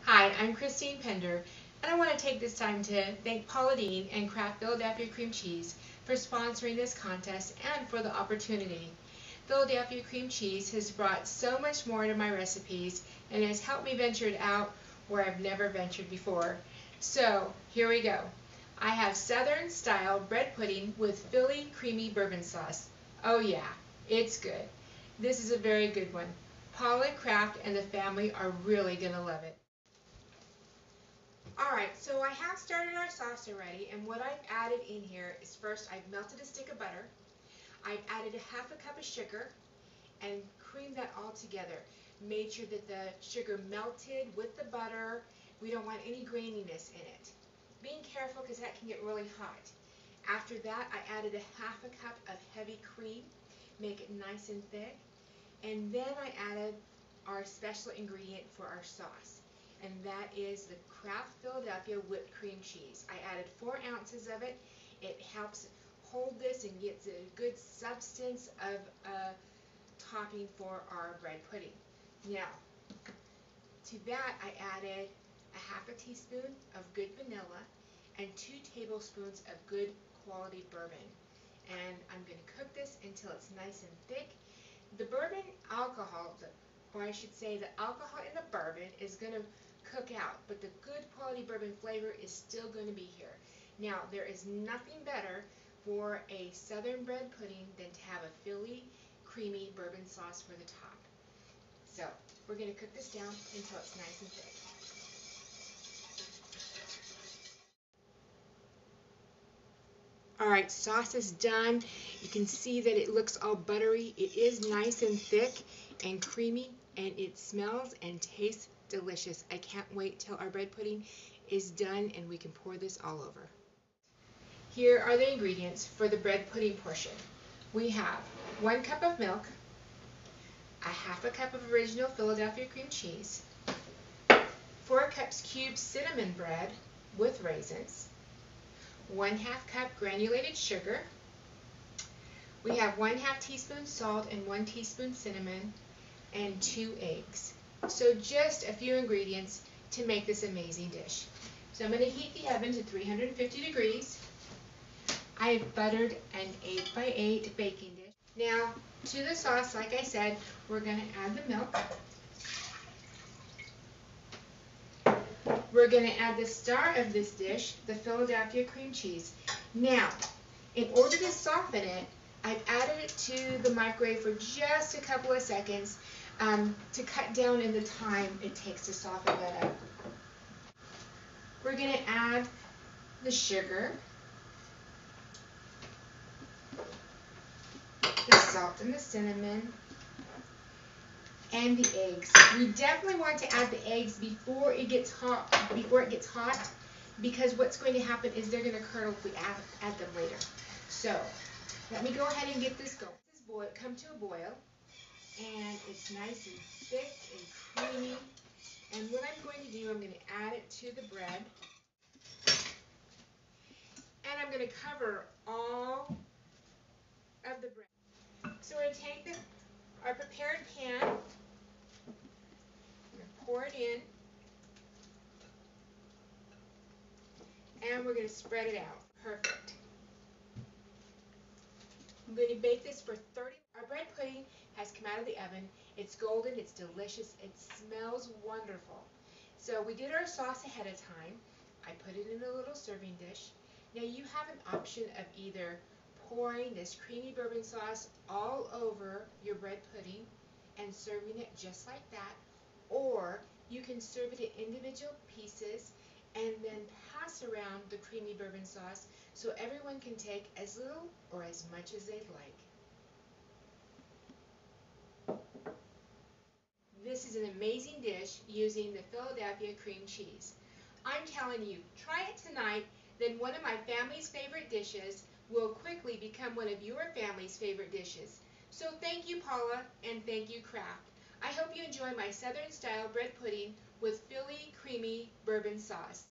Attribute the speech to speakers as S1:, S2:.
S1: Hi, I'm Christine Pender, and I want to take this time to thank Paula Deen and Kraft Philadelphia Cream Cheese for sponsoring this contest and for the opportunity. Philadelphia Cream Cheese has brought so much more to my recipes and has helped me venture out where I've never ventured before. So, here we go. I have Southern style bread pudding with Philly creamy bourbon sauce. Oh yeah, it's good. This is a very good one. Paula, Kraft, and the family are really going to love it. Alright, so I have started our sauce already, and what I've added in here is first I've melted a stick of butter, I've added a half a cup of sugar, and creamed that all together. Made sure that the sugar melted with the butter. We don't want any graininess in it. Being careful because that can get really hot. After that, I added a half a cup of heavy cream, make it nice and thick, and then I added our special ingredient for our sauce, and that is the Kraft Philadelphia whipped cream cheese. I added 4 ounces of it. It helps hold this and gets a good substance of topping for our bread pudding. Now, to that I added a half a teaspoon of good vanilla and 2 tablespoons of good quality bourbon. And I'm going to cook this until it's nice and thick. The bourbon alcohol, or I should say the alcohol in the bourbon, is going to cook out, but the good quality bourbon flavor is still going to be here. Now, there is nothing better for a southern bread pudding than to have a Philly creamy bourbon sauce for the top. So, we're going to cook this down until it's nice and thick. Alright, sauce is done. You can see that it looks all buttery. It is nice and thick and creamy, and it smells and tastes delicious. I can't wait till our bread pudding is done and we can pour this all over. Here are the ingredients for the bread pudding portion. We have 1 cup of milk, a half a cup of original Philadelphia cream cheese, 4 cups cubed cinnamon bread with raisins, 1/2 cup granulated sugar. We have 1/2 teaspoon salt and 1 teaspoon cinnamon and 2 eggs. So just a few ingredients to make this amazing dish. So I'm going to heat the oven to 350 degrees. I have buttered an 8x8 baking dish. Now to the sauce, like I said, we're going to add the milk. We're going to add the star of this dish, the Philadelphia cream cheese. Now, in order to soften it, I've added it to the microwave for just a couple of seconds to cut down in the time it takes to soften that up. We're going to add the sugar, the salt and the cinnamon, and the eggs. We definitely want to add the eggs before it gets hot, because what's going to happen is they're going to curdle if we add them later. So let me go ahead and get this going. This boil come to a boil, and it's nice and thick and creamy. And what I'm going to do, I'm going to add it to the bread, and I'm going to cover all of the bread. So we're going to take our prepared pan, I'm going to pour it in, and we're going to spread it out. Perfect. I'm going to bake this for 30 minutes. Our bread pudding has come out of the oven. It's golden, it's delicious, it smells wonderful. So we did our sauce ahead of time. I put it in a little serving dish. Now you have an option of either pouring this creamy bourbon sauce all over your bread pudding and serving it just like that, or you can serve it in individual pieces and then pass around the creamy bourbon sauce so everyone can take as little or as much as they'd like. This is an amazing dish using the Philadelphia cream cheese. I'm telling you, try it tonight, then one of my family's favorite dishes will quickly become one of your family's favorite dishes. So thank you, Paula, and thank you, Kraft. I hope you enjoy my Southern style bread pudding with Philly creamy bourbon sauce.